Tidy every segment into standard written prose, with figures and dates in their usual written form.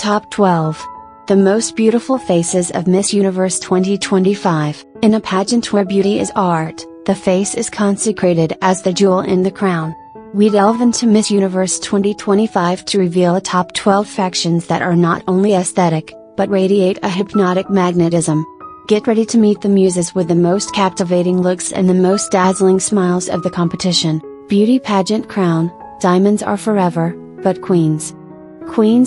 Top 12. The most beautiful faces of Miss Universe 2025. In a pageant where beauty is art, the face is consecrated as the jewel in the crown. We delve into Miss Universe 2025 to reveal a top 12 factions that are not only aesthetic, but radiate a hypnotic magnetism. Get ready to meet the muses with the most captivating looks and the most dazzling smiles of the competition. Beauty pageant crown. Diamonds are forever, but queens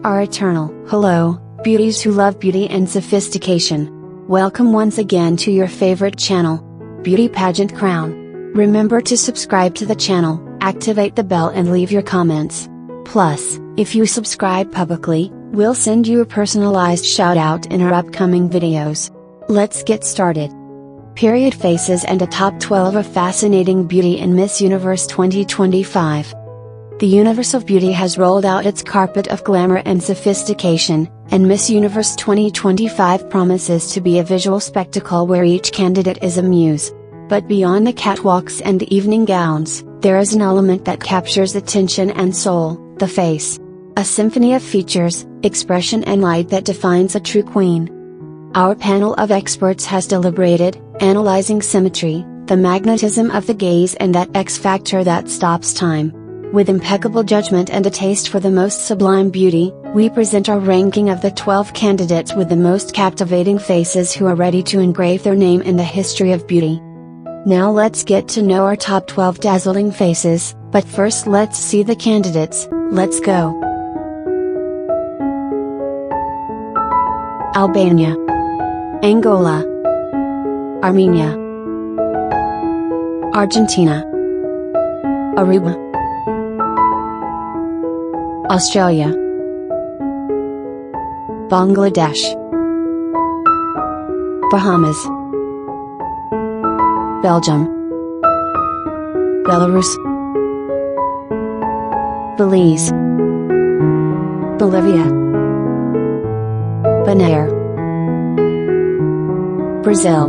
are eternal. Hello, beauties who love beauty and sophistication. Welcome once again to your favorite channel, Beauty Pageant Crown. Remember to subscribe to the channel, activate the bell and leave your comments. Plus, if you subscribe publicly, we'll send you a personalized shout out in our upcoming videos. Let's get started. Period faces and a top 12 of fascinating beauty in Miss Universe 2025. The universe of beauty has rolled out its carpet of glamour and sophistication, and Miss Universe 2025 promises to be a visual spectacle where each candidate is a muse. But beyond the catwalks and evening gowns, there is an element that captures attention and soul, the face. A symphony of features, expression and light that defines a true queen. Our panel of experts has deliberated, analyzing symmetry, the magnetism of the gaze and that X factor that stops time. With impeccable judgment and a taste for the most sublime beauty, we present our ranking of the 12 candidates with the most captivating faces who are ready to engrave their name in the history of beauty. Now let's get to know our top 12 dazzling faces, but first let's see the candidates. Let's go. Albania, Angola, Armenia, Argentina, Aruba, Australia, Bangladesh, Bahamas, Belgium, Belarus, Belize, Bolivia, Bonaire, Brazil,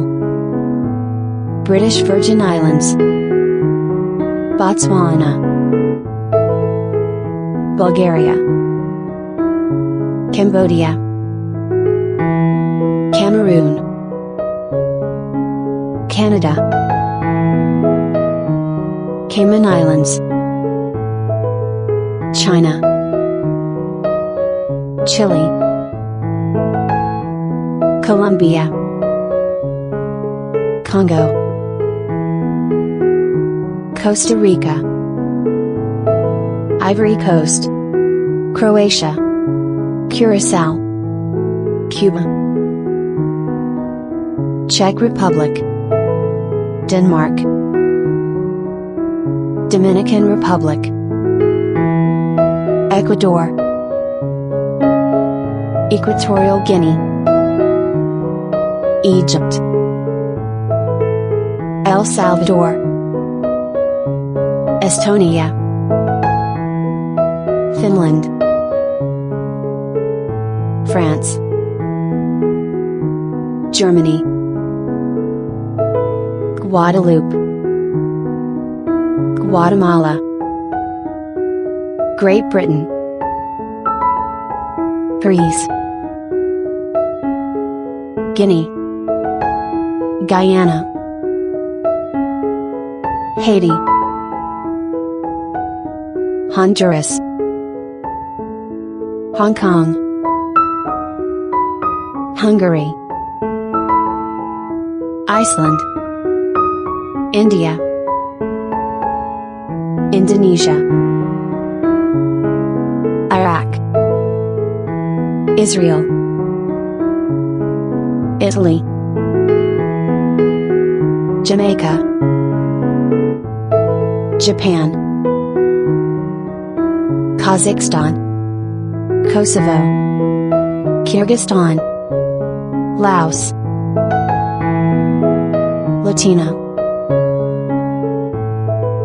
British Virgin Islands, Botswana, Bulgaria, Cambodia, Cameroon, Canada, Cayman Islands, China, Chile, Colombia, Congo, Costa Rica, Ivory Coast, Croatia, Curacao, Cuba, Czech Republic, Denmark, Dominican Republic, Ecuador, Equatorial Guinea, Egypt, El Salvador, Estonia, Finland, France, Germany, Guadeloupe, Guatemala, Great Britain, Greece, Guinea, Guyana, Haiti, Honduras, Hong Kong, Hungary, Iceland, India, Indonesia, Iraq, Israel, Italy, Jamaica, Japan, Kazakhstan, Kosovo, Kyrgyzstan, Laos, Latina,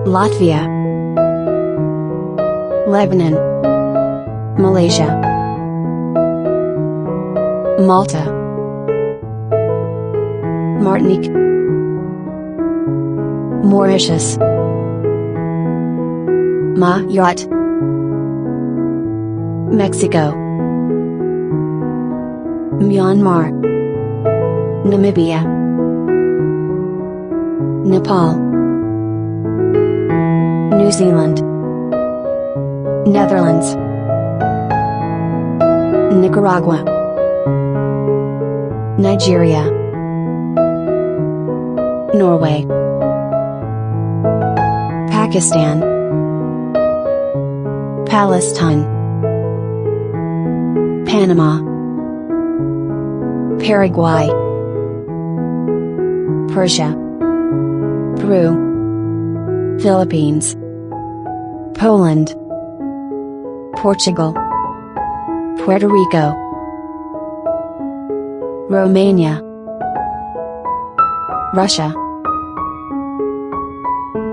Latvia, Lebanon, Malaysia, Malta, Martinique, Mauritius, Mayotte, Mexico, Myanmar, Namibia, Nepal, New Zealand, Netherlands, Nicaragua, Nigeria, Norway, Pakistan, Palestine, Panama, Paraguay, Persia, Peru, Philippines, Poland, Portugal, Puerto Rico, Romania, Russia,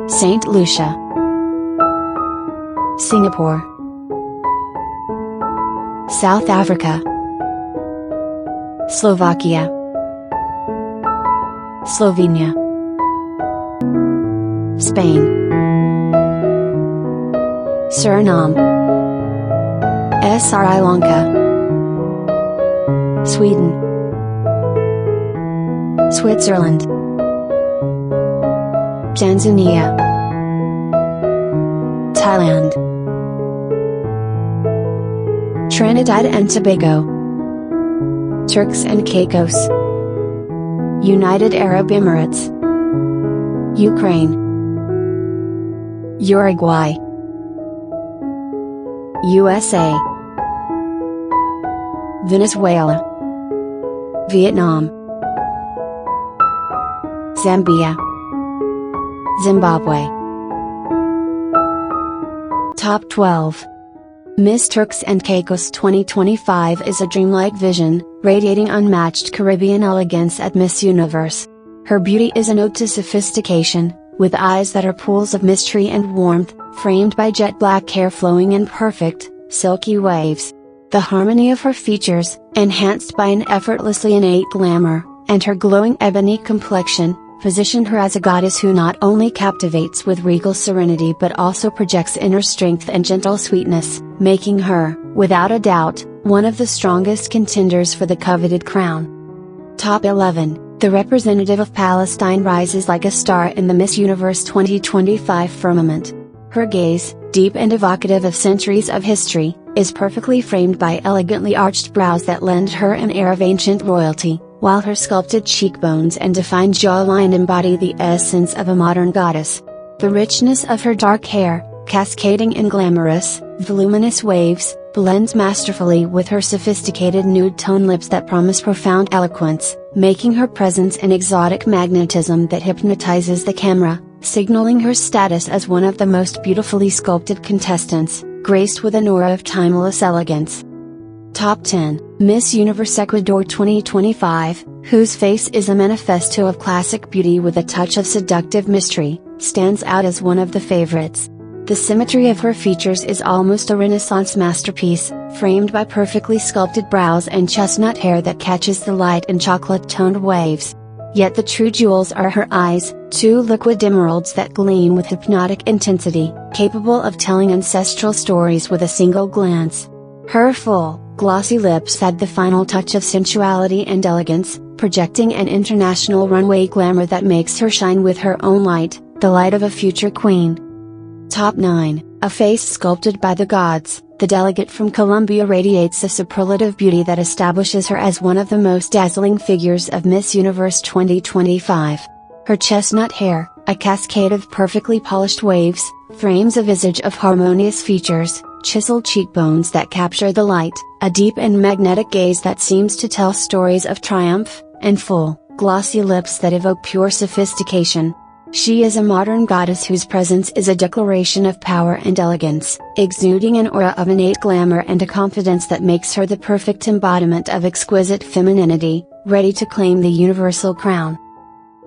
Saint Lucia, Singapore, South Africa, Slovakia, Slovenia, Spain, Suriname, Sri Lanka, Sweden, Switzerland, Tanzania, Thailand, Trinidad and Tobago, Turks and Caicos, United Arab Emirates, Ukraine, Uruguay, USA, Venezuela, Vietnam, Zambia, Zimbabwe. Top 12. Miss Turks and Caicos 2025 is a dreamlike vision, radiating unmatched Caribbean elegance at Miss Universe. Her beauty is an ode to sophistication, with eyes that are pools of mystery and warmth, framed by jet black hair flowing in perfect, silky waves. The harmony of her features, enhanced by an effortlessly innate glamour, and her glowing ebony complexion, position her as a goddess who not only captivates with regal serenity but also projects inner strength and gentle sweetness, making her, without a doubt, one of the strongest contenders for the coveted crown. Top 11. The representative of Palestine rises like a star in the Miss Universe 2025 firmament. Her gaze, deep and evocative of centuries of history, is perfectly framed by elegantly arched brows that lend her an air of ancient royalty, while her sculpted cheekbones and defined jawline embody the essence of a modern goddess. The richness of her dark hair, cascading in glamorous, voluminous waves, blends masterfully with her sophisticated nude-tone lips that promise profound eloquence, making her presence an exotic magnetism that hypnotizes the camera, signaling her status as one of the most beautifully sculpted contestants, graced with an aura of timeless elegance. Top 10. Miss Universe Ecuador 2025, whose face is a manifesto of classic beauty with a touch of seductive mystery, stands out as one of the favorites. The symmetry of her features is almost a Renaissance masterpiece, framed by perfectly sculpted brows and chestnut hair that catches the light in chocolate-toned waves. Yet the true jewels are her eyes, two liquid emeralds that gleam with hypnotic intensity, capable of telling ancestral stories with a single glance. Her full, glossy lips add the final touch of sensuality and elegance, projecting an international runway glamour that makes her shine with her own light, the light of a future queen. Top 9. A face sculpted by the gods, the delegate from Colombia radiates a superlative beauty that establishes her as one of the most dazzling figures of Miss Universe 2025. Her chestnut hair, a cascade of perfectly polished waves, frames a visage of harmonious features, chiseled cheekbones that capture the light, a deep and magnetic gaze that seems to tell stories of triumph, and full, glossy lips that evoke pure sophistication. She is a modern goddess whose presence is a declaration of power and elegance, exuding an aura of innate glamour and a confidence that makes her the perfect embodiment of exquisite femininity, ready to claim the universal crown.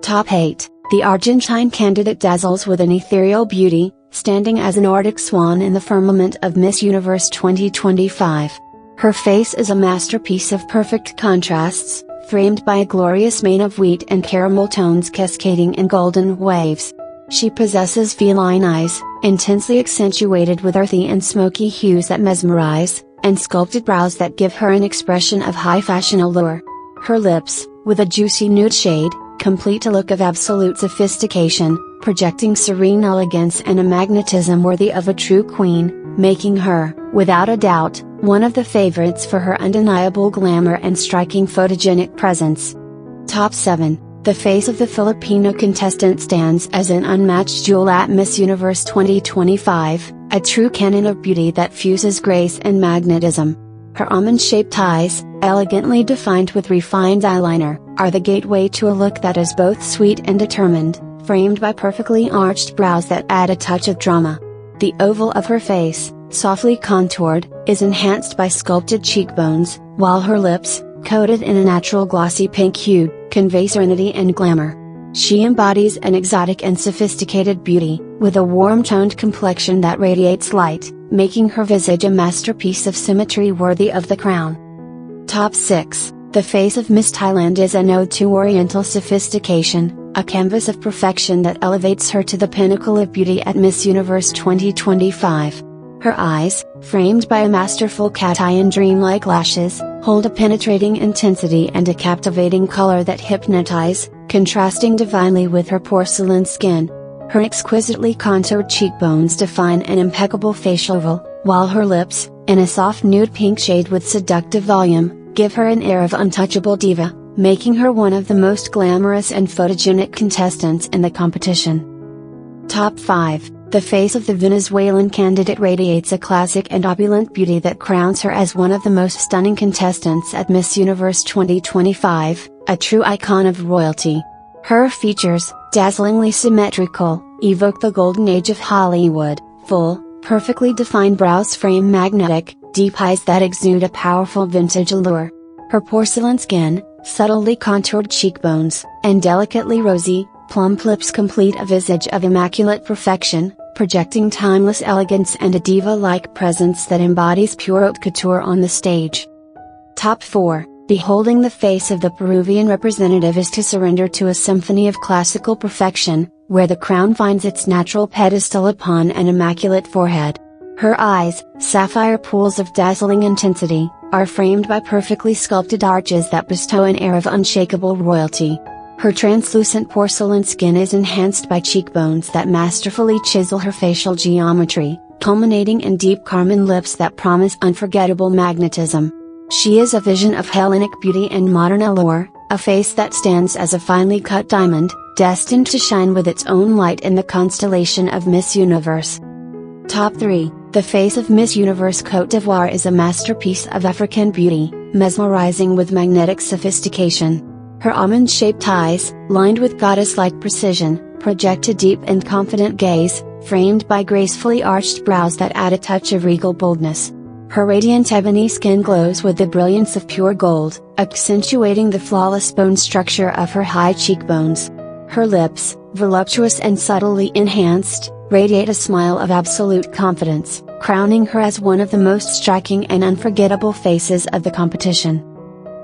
Top 8. The Argentine candidate dazzles with an ethereal beauty, standing as an Arctic swan in the firmament of Miss Universe 2025. Her face is a masterpiece of perfect contrasts, framed by a glorious mane of wheat and caramel tones cascading in golden waves. She possesses feline eyes, intensely accentuated with earthy and smoky hues that mesmerize, and sculpted brows that give her an expression of high fashion allure. Her lips, with a juicy nude shade, complete a look of absolute sophistication, projecting serene elegance and a magnetism worthy of a true queen, making her, without a doubt, one of the favorites for her undeniable glamour and striking photogenic presence. Top 7. The face of the Filipino contestant stands as an unmatched jewel at Miss Universe 2025, a true canon of beauty that fuses grace and magnetism. Her almond-shaped eyes, elegantly defined with refined eyeliner, are the gateway to a look that is both sweet and determined, framed by perfectly arched brows that add a touch of drama. The oval of her face, softly contoured, is enhanced by sculpted cheekbones, while her lips, coated in a natural glossy pink hue, convey serenity and glamour. She embodies an exotic and sophisticated beauty, with a warm-toned complexion that radiates light, making her visage a masterpiece of symmetry worthy of the crown. Top 6. The face of Miss Thailand is an ode to Oriental sophistication, a canvas of perfection that elevates her to the pinnacle of beauty at Miss Universe 2025. Her eyes, framed by a masterful cat eye and dreamlike lashes, hold a penetrating intensity and a captivating color that hypnotize, contrasting divinely with her porcelain skin. Her exquisitely contoured cheekbones define an impeccable facial oval, while her lips, in a soft nude pink shade with seductive volume, give her an air of untouchable diva, making her one of the most glamorous and photogenic contestants in the competition. Top 5. The face of the Venezuelan candidate radiates a classic and opulent beauty that crowns her as one of the most stunning contestants at Miss Universe 2025, a true icon of royalty. Her features, dazzlingly symmetrical, evoke the golden age of Hollywood, full, perfectly defined brows frame magnetic, deep eyes that exude a powerful vintage allure. Her porcelain skin, subtly contoured cheekbones, and delicately rosy, plump lips complete a visage of immaculate perfection, projecting timeless elegance and a diva-like presence that embodies pure haute couture on the stage. Top 4. Beholding the face of the Peruvian representative is to surrender to a symphony of classical perfection, where the crown finds its natural pedestal upon an immaculate forehead. Her eyes, sapphire pools of dazzling intensity, are framed by perfectly sculpted arches that bestow an air of unshakable royalty. Her translucent porcelain skin is enhanced by cheekbones that masterfully chisel her facial geometry, culminating in deep carmine lips that promise unforgettable magnetism. She is a vision of Hellenic beauty and modern allure, a face that stands as a finely cut diamond, destined to shine with its own light in the constellation of Miss Universe. Top 3. The face of Miss Universe Côte d'Ivoire is a masterpiece of African beauty, mesmerizing with magnetic sophistication. Her almond-shaped eyes, lined with goddess-like precision, project a deep and confident gaze, framed by gracefully arched brows that add a touch of regal boldness. Her radiant ebony skin glows with the brilliance of pure gold, accentuating the flawless bone structure of her high cheekbones. Her lips, voluptuous and subtly enhanced, radiate a smile of absolute confidence, crowning her as one of the most striking and unforgettable faces of the competition.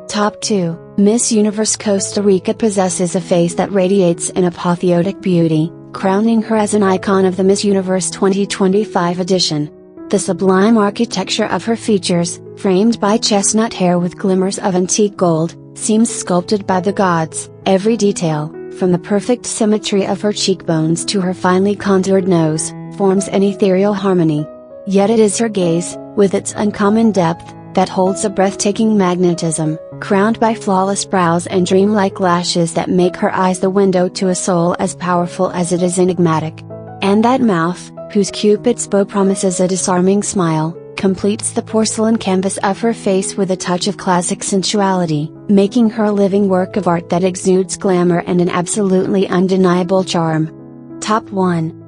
Top 2. Miss Universe Costa Rica possesses a face that radiates an apotheotic beauty, crowning her as an icon of the Miss Universe 2025 edition. The sublime architecture of her features, framed by chestnut hair with glimmers of antique gold, seems sculpted by the gods. Every detail, from the perfect symmetry of her cheekbones to her finely contoured nose, forms an ethereal harmony. Yet it is her gaze, with its uncommon depth, that holds a breathtaking magnetism, crowned by flawless brows and dreamlike lashes that make her eyes the window to a soul as powerful as it is enigmatic. And that mouth, whose Cupid's bow promises a disarming smile, completes the porcelain canvas of her face with a touch of classic sensuality, making her a living work of art that exudes glamour and an absolutely undeniable charm. Top 1.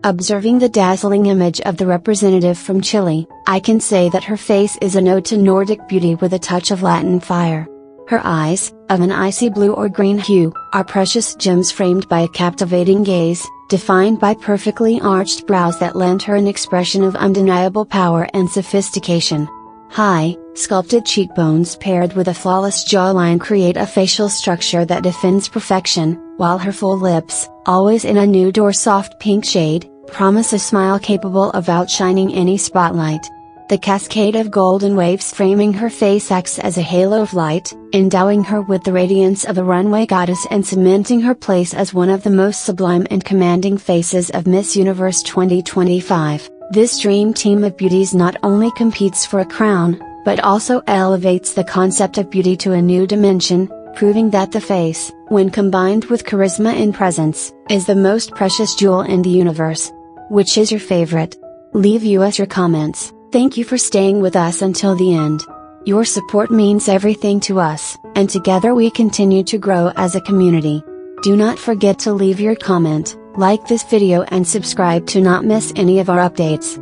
Observing the dazzling image of the representative from Chile, I can say that her face is an ode to Nordic beauty with a touch of Latin fire. Her eyes, of an icy blue or green hue, are precious gems framed by a captivating gaze, defined by perfectly arched brows that lend her an expression of undeniable power and sophistication. High, sculpted cheekbones paired with a flawless jawline create a facial structure that defends perfection, while her full lips, always in a nude or soft pink shade, promise a smile capable of outshining any spotlight. The cascade of golden waves framing her face acts as a halo of light, endowing her with the radiance of a runway goddess and cementing her place as one of the most sublime and commanding faces of Miss Universe 2025. This dream team of beauties not only competes for a crown, but also elevates the concept of beauty to a new dimension, proving that the face, when combined with charisma and presence, is the most precious jewel in the universe. Which is your favorite? Leave us your comments. Thank you for staying with us until the end. Your support means everything to us, and together we continue to grow as a community. Do not forget to leave your comment, like this video and subscribe to not miss any of our updates.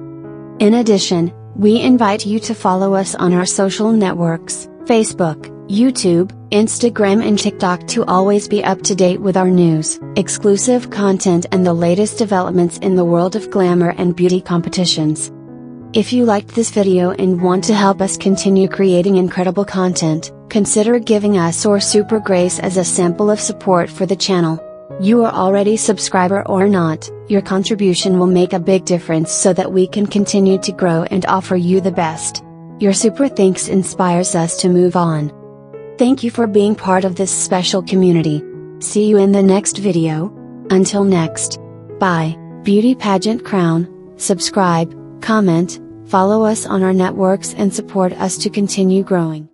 In addition, we invite you to follow us on our social networks, Facebook, YouTube, Instagram and TikTok to always be up to date with our news, exclusive content and the latest developments in the world of glamour and beauty competitions. If you liked this video and want to help us continue creating incredible content, consider giving us or Super Grace as a sample of support for the channel. You are already a subscriber or not, your contribution will make a big difference so that we can continue to grow and offer you the best. Your super thanks inspires us to move on. Thank you for being part of this special community. See you in the next video. Until next. Bye. Beauty Pageant Crown, subscribe, comment, follow us on our networks and support us to continue growing.